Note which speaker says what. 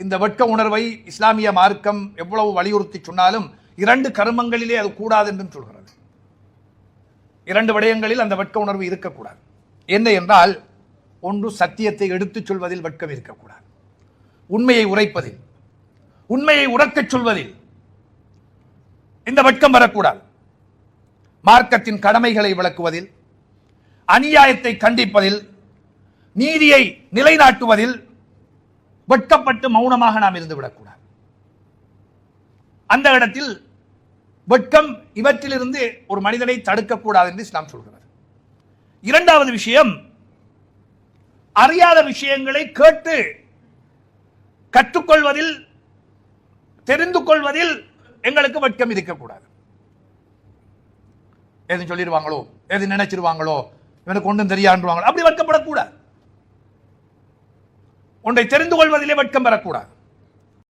Speaker 1: இந்த வெட்க உணர்வை இஸ்லாமிய மார்க்கம் எவ்வளவு வலியுறுத்தி சொன்னாலும் 2 கர்மங்களிலே அது கூடாது என்று சொல்கிறது. 2 விடயங்களில் அந்த வெட்க உணர்வு இருக்கக்கூடாது. என்ன என்றால், ஒன்று சத்தியத்தை எடுத்துச் சொல்வதில் வெட்கம் இருக்கக்கூடாது. உண்மையை உரைப்பதில், உண்மையை உறக்கச் சொல்வதில் இந்த வெட்கம் வரக்கூடாது. மார்க்கத்தின் கடமைகளை விளக்குவதில், அநியாயத்தை கண்டிப்பதில், நீதியை நிலைநாட்டுவதில் வெட்கப்பட்டு மௌனமாக நாம் இருந்து விடக்கூடாது. அந்த இடத்தில் வெட்கம் இவற்றிலிருந்து ஒரு மனிதனை தடுக்கக்கூடாது என்று இஸ்லாம் சொல்கிறது. 2வது விஷயம், அறியாத விஷயங்களை கேட்டு கற்றுக்கொள்வதில், தெரிந்து கொள்வதில் எங்களுக்கு வெட்கம் இருக்கக்கூடாது. எது சொல்லிடுவாங்களோ, எது நினைச்சிருவாங்களோ, இவனுக்கு ஒன்றும் தெரியாண்டுவாங்களோ, அப்படி வெட்கப்படக்கூடாது. ஒன்றை தெரிந்து கொள்வதிலே வெட்கம் பெறக்கூடாது.